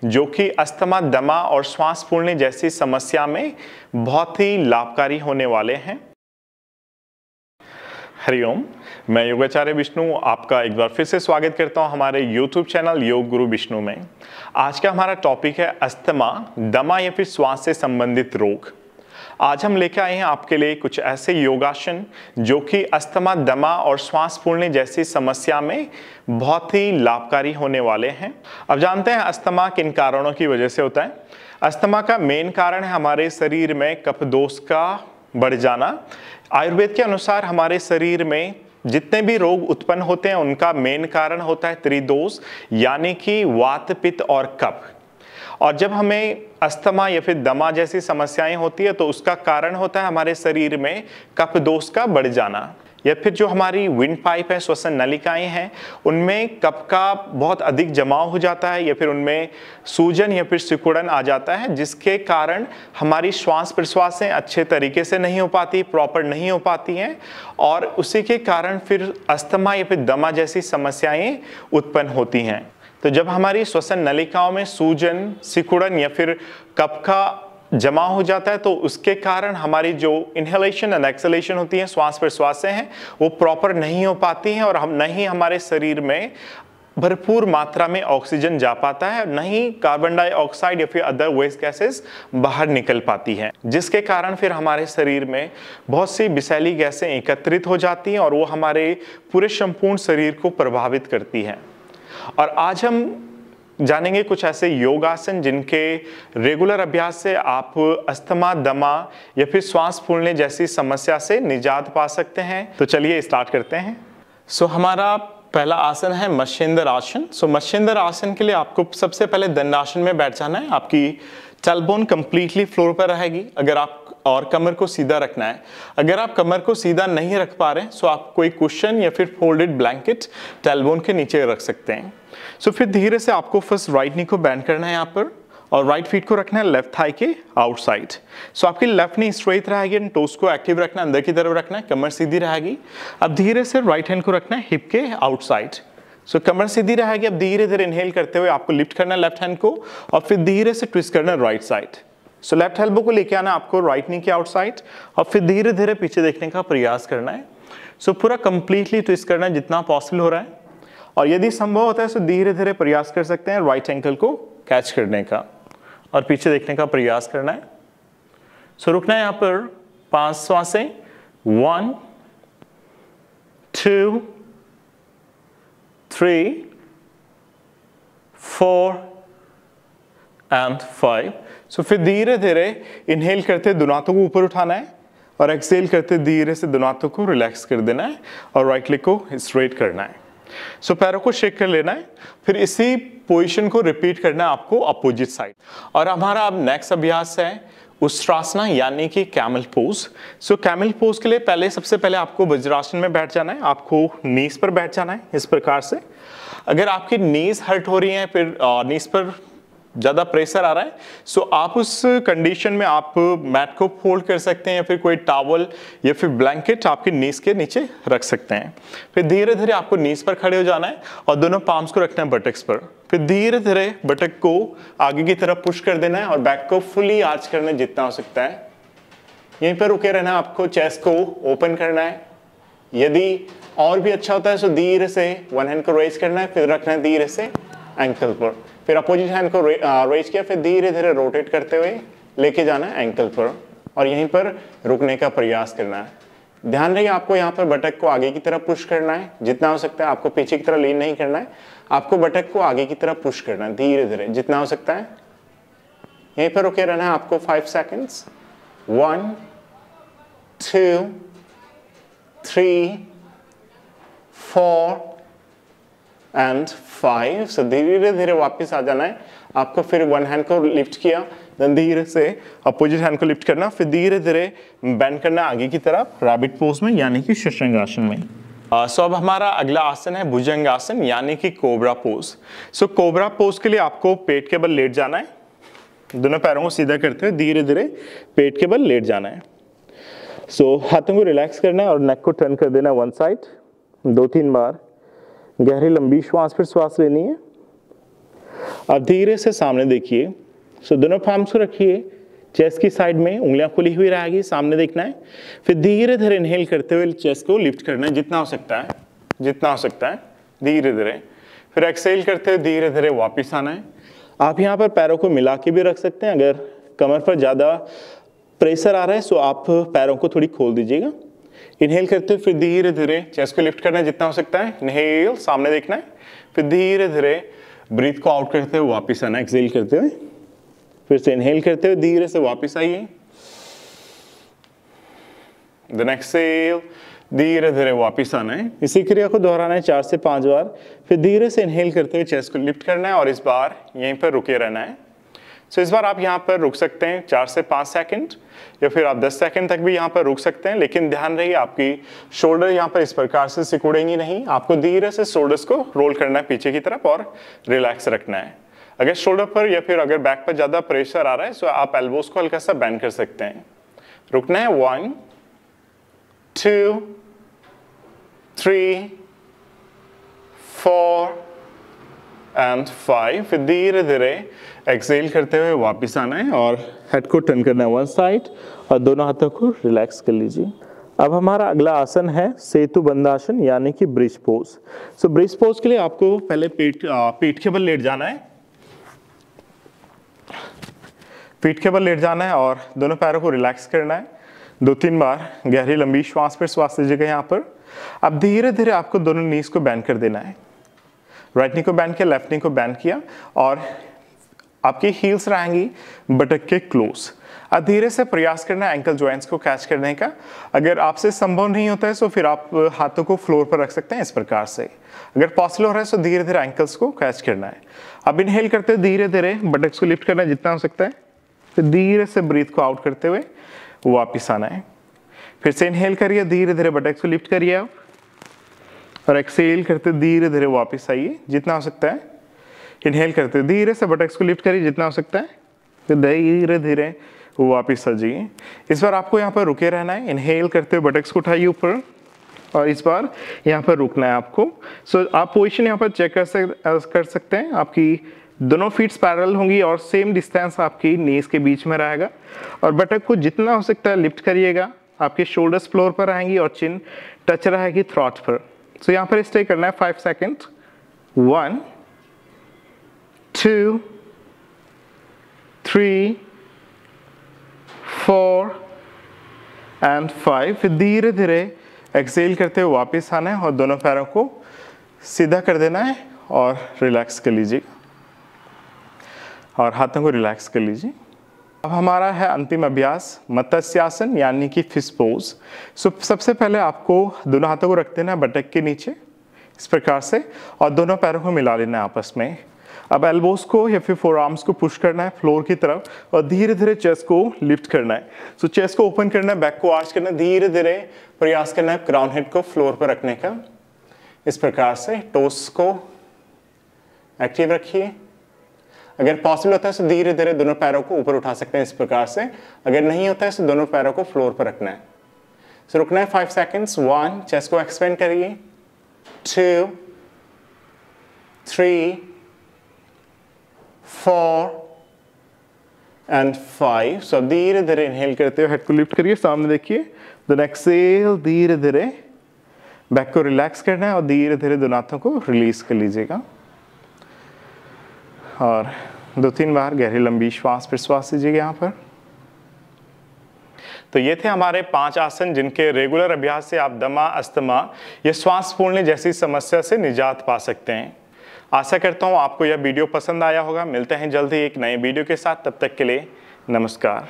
जो कि अस्थमा, दमा और श्वास फूलने जैसी समस्या में बहुत ही लाभकारी होने वाले हैं। हरिओम, मैं योगाचार्य विष्णु आपका एक बार फिर से स्वागत करता हूं हमारे YouTube चैनल योग गुरु विष्णु में। आज का हमारा टॉपिक है अस्थमा, दमा या फिर श्वास से संबंधित रोग। आज हम लेकर आए हैं आपके लिए कुछ ऐसे योगासन जो कि अस्थमा, दमा और श्वास फूलने जैसी समस्या में बहुत ही लाभकारी होने वाले हैं। अब जानते हैं अस्थमा किन कारणों की वजह से होता है। अस्थमा का मेन कारण है हमारे शरीर में कफ दोष का बढ़ जाना। आयुर्वेद के अनुसार हमारे शरीर में जितने भी रोग उत्पन्न होते हैं उनका मेन कारण होता है त्रिदोष, यानी कि वात, पित्त और कफ। और जब हमें अस्थमा या फिर दमा जैसी समस्याएं होती है तो उसका कारण होता है हमारे शरीर में कफ दोष का बढ़ जाना, या फिर जो हमारी विंड पाइप है, श्वसन नलिकाएं हैं, उनमें कफ का बहुत अधिक जमाव हो जाता है या फिर उनमें सूजन या फिर सिकुड़न आ जाता है, जिसके कारण हमारी श्वास प्रश्वासें अच्छे तरीके से नहीं हो पाती, प्रॉपर नहीं हो पाती हैं, और उसी के कारण फिर अस्थमा या फिर दमा जैसी समस्याएं उत्पन्न होती हैं। तो जब हमारी श्वसन नलिकाओं में सूजन, सिकुड़न या फिर कफ का जमा हो जाता है तो उसके कारण हमारी जो इनहेलेशन एंड एक्सहेलेशन होती है, श्वास प्रश्वासें हैं, वो प्रॉपर नहीं हो पाती हैं और हम नहीं हमारे शरीर में भरपूर मात्रा में ऑक्सीजन जा पाता है, नहीं कार्बन डाइऑक्साइड या फिर अदर वेस्ट गैसेस बाहर निकल पाती हैं, जिसके कारण फिर हमारे शरीर में बहुत सी विषैली गैसें एकत्रित हो जाती हैं और वो हमारे पूरे संपूर्ण शरीर को प्रभावित करती हैं। और आज हम जानेंगे कुछ ऐसे योगासन जिनके रेगुलर अभ्यास से आप अस्थमा, दमा या फिर श्वास फूलने जैसी समस्या से निजात पा सकते हैं। तो चलिए स्टार्ट करते हैं। हमारा पहला आसन है मत्स्येंद्र आसन। मत्स्येंद्र आसन के लिए आपको सबसे पहले दंडासन में बैठ जाना है। आपकी टेलबोन कंप्लीटली फ्लोर पर रहेगी अगर आप, और कमर को सीधा रखना है। अगर आप कमर को सीधा नहीं रख पा रहे तो आप कोई कुशन या फिर फोल्डेड ब्लैंकेट टेलबोन के नीचे रख सकते हैं। फिर धीरे से आपको फर्स्ट राइट नी को बेंड करना है यहाँ पर, और राइट फीट को रखना है लेफ्ट थाई के आउटसाइड। आपकी लेफ्ट नी स्ट्रेट रहेगी, टोस को एक्टिव रखना है, अंदर की तरफ रखना है, कमर सीधी रहेगी। अब धीरे से राइट हैंड को रखना है हिप के आउटसाइड। कमर सीधी रहेगी। अब धीरे धीरे इनहेल करते हुए आपको लिफ्ट करना है लेफ्ट हैंड को, और फिर धीरे से ट्विस्ट करना है राइट साइड। लेफ्ट एल्बो को लेके आना आपको राइट नी के आउटसाइड, और फिर धीरे धीरे पीछे देखने का प्रयास करना है। पूरा कंप्लीटली ट्विस्ट करना है जितना पॉसिबल हो रहा है, और यदि संभव होता है तो धीरे धीरे प्रयास कर सकते हैं राइट एंकल को कैच करने का और पीछे देखने का प्रयास करना है। रुकना है यहाँ पर 5 श्वासें, 1 2 3 4 and 5। फिर धीरे धीरे इनहेल करते दोनों हाथों को ऊपर उठाना है और एक्सहेल करते धीरे से दोनों हाथों को रिलैक्स कर देना है और राइट लेग को स्ट्रेट करना है। पैरों को शेक कर लेना है। फिर इसी पोजीशन को रिपीट करना है आपको अपोजिट साइड। और हमारा अब नेक्स्ट अभ्यास है उष्ट्रासना, यानी कि कैमल पोज। कैमल पोज के लिए सबसे पहले आपको वज्रासन में बैठ जाना है। आपको नीज पर बैठ जाना है इस प्रकार से। अगर आपकी नीज हर्ट हो रही है, फिर नीज पर ज्यादा प्रेशर आ रहा है, आप उस कंडीशन में आप मैट को फोल्ड कर सकते हैं या फिर कोई टॉवल या फिर ब्लैंकेट आपकी नीज के नीचे रख सकते हैं। फिर धीरे धीरे आपको नीज पर खड़े हो जाना है और दोनों पाम्स को रखना है बटक्स पर। फिर धीरे धीरे बटक को आगे की तरफ पुश कर देना है और बैक को फुली आर्च करना जितना हो सकता है। यहीं पर रुके रहना है आपको। चेस्ट को ओपन करना है। यदि और भी अच्छा होता है तो धीरे से वन हैंड को रेज करना है, फिर रखना है धीरे से एंकल पर, फिर अपोजिट हैंड को रेज किया, फिर धीरे धीरे रोटेट करते हुए लेके जाना है एंकल पर और यहीं पर रुकने का प्रयास करना है। ध्यान रहे आपको यहाँ पर बटक को आगे की तरफ पुश करना है जितना हो सकता है। आपको पीछे की तरफ लीन नहीं करना है, आपको बटक को आगे की तरफ पुश करना है धीरे धीरे जितना हो सकता है। यहीं पर रुके रहना है आपको 5 सेकेंड्स। 1 2 3 4 एंड 5। धीरे धीरे वापस आ जाना है आपको। फिर वन हैंड को लिफ्ट किया, देन धीरे से अपोजिट हैंड को लिफ्ट करना, फिर धीरे धीरे बेंड करना आगे की तरफ रैबिट पोज में, यानी कि शशांगासन में। अब हमारा अगला आसन है भुजंगासन, यानी कि कोबरा पोज। कोबरा पोज के लिए आपको पेट के बल लेट जाना है। दोनों पैरों को सीधा करते हुए धीरे धीरे पेट के बल लेट जाना है। हाथों को रिलैक्स करना है और नेक को टर्न कर देना वन साइड। 2-3 बार गहरी लंबी श्वास फिर श्वास लेनी है। अब धीरे से सामने देखिए। सो दोनों पाम्स को रखिए चेस्ट की साइड में, उंगलियां खुली हुई रहेगी, सामने देखना है। फिर धीरे धीरे इनहेल करते हुए चेस्ट को लिफ्ट करना है जितना हो सकता है, जितना हो सकता है धीरे धीरे। फिर एक्सेल करते हुए धीरे धीरे वापस आना है। आप यहाँ पर पैरों को मिला के भी रख सकते हैं। अगर कमर पर ज़्यादा प्रेशर आ रहा है तो आप पैरों को थोड़ी खोल दीजिएगा। इनहेल करते हुए फिर धीरे धीरे चेस्ट को लिफ्ट करना है जितना हो सकता है। इनहेल, सामने देखना है। फिर धीरे धीरे ब्रीथ को आउट करते हुए वापस आना है एक्सेल करते हुए। फिर से इनहेल करते हुए धीरे से वापस आइए। देन एक्सेल, धीरे धीरे वापस आना है। इसी क्रिया को दोहराना है 4 से 5 बार। फिर धीरे से इनहेल करते हुए चेस्ट को लिफ्ट करना है और इस बार यहीं पर रुके रहना है। सो इस बार आप यहाँ पर रुक सकते हैं 4 से 5 सेकंड, या फिर आप 10 सेकंड तक भी यहाँ पर रुक सकते हैं। लेकिन ध्यान रही आपकी शोल्डर यहाँ पर इस प्रकार से सिकुड़ेंगी नहीं। आपको धीरे से शोल्डर्स को रोल करना है पीछे की तरफ और रिलैक्स रखना है। अगर शोल्डर पर या फिर अगर बैक पर ज़्यादा प्रेशर आ रहा है तो आप एल्बोज को हल्का सा बेंड कर सकते हैं। रुकना है 1 2 3 4 एंड 5। फिर धीरे धीरे एक्सेल करते हुए वापस आना है और हेड को टर्न करना है वन साइड और दोनों हाथों को रिलैक्स कर लीजिए। अब हमारा अगला आसन है सेतु बंधासन यानी कि ब्रिज पोज। सो ब्रिज पोज के लिए आपको पहले पीठ के बल लेट जाना है। पीठ के बल लेट जाना है और दोनों पैरों को रिलैक्स करना है। 2-3 बार गहरी लंबी श्वास पर श्वास लीजिएगा यहाँ पर। अब धीरे धीरे आपको दोनों नीज को बैंड कर देना है। राइट नी को बैंड किया, लेफ्ट नी को बैंड किया और आपकी हील्स रहेंगी बटक के क्लोज। अब धीरे से प्रयास करना है एंकल जॉइंट्स को कैच करने का। अगर आपसे संभव नहीं होता है तो फिर आप हाथों को फ्लोर पर रख सकते हैं इस प्रकार से। अगर पॉसिबल हो रहा है तो धीरे धीरे एंकल्स को कैच करना है। अब इनहेल करते हुए धीरे धीरे बटक्स को लिफ्ट करना है जितना हो सकता है। फिर धीरे से ब्रीथ को आउट करते हुए वापिस आना है। फिर से इनहेल करिए, धीरे धीरे बटक्स को लिफ्ट करिए आप और एक्सेल करते धीरे धीरे वापस आइए जितना हो सकता है। इनहेल करते धीरे से बटक्स को लिफ्ट करिए जितना हो सकता है। फिर धीरे धीरे वापस आ जाइए। इस बार आपको यहाँ पर रुके रहना है। इनहेल करते हुए बटक्स को उठाइए ऊपर और इस बार यहाँ पर रुकना है आपको। सो आप पोजीशन यहाँ पर चेक कर सकते हैं। आपकी दोनों फीट्स पैरेलल होंगी और सेम डिस्टेंस आपकी नीज के बीच में रहेगा और बटक को जितना हो सकता है लिफ्ट करिएगा। आपके शोल्डर्स फ्लोर पर आएंगी और चिन टच रहेगी थ्रॉट पर। सो यहाँ पर स्टे करना है 5 सेकेंड। 1 2 3 4 एंड 5। फिर धीरे धीरे एक्सेल करते हुए वापस आना है और दोनों पैरों को सीधा कर देना है और रिलैक्स कर लीजिए और हाथों को रिलैक्स कर लीजिए। अब हमारा है अंतिम अभ्यास मत्स्यासन यानी कि फिश पोज। सो सबसे पहले आपको दोनों हाथों को रख देना है बटक के नीचे इस प्रकार से और दोनों पैरों को मिला लेना है आपस में। अब एल्बोज को या फिर फोर आर्म्स को पुश करना है फ्लोर की तरफ और धीरे धीरे चेस्ट को लिफ्ट करना है। सो चेस्ट को ओपन करना है, बैक को आर्च करना है, धीरे धीरे प्रयास करना है क्राउन हेड को फ्लोर पर रखने का इस प्रकार से। टोस को एक्टिव रखिए। अगर पॉसिबल होता है तो धीरे धीरे दोनों पैरों को ऊपर उठा सकते हैं इस प्रकार से। अगर नहीं होता है तो दोनों पैरों को फ्लोर पर रखना है। सो रुकना है 5 सेकेंड्स। 1, चेस्ट को एक्सपेंड करिए। 2 3 4 एंड 5। सो धीरे धीरे इनहेल करते हुए हेड को लिफ्ट करिए, सामने देखिए। देन एक्सेल, धीरे धीरे बैक को रिलैक्स करना है और धीरे धीरे दोनों हाथों को रिलीज कर लीजिएगा और 2-3 बार गहरी लंबी श्वास प्रश्वास लीजिएगा यहाँ पर। तो ये थे हमारे 5 आसन जिनके रेगुलर अभ्यास से आप दमा, अस्थमा या श्वास फूलने जैसी समस्या से निजात पा सकते हैं। आशा करता हूँ आपको यह वीडियो पसंद आया होगा। मिलते हैं जल्द ही एक नए वीडियो के साथ, तब तक के लिए नमस्कार।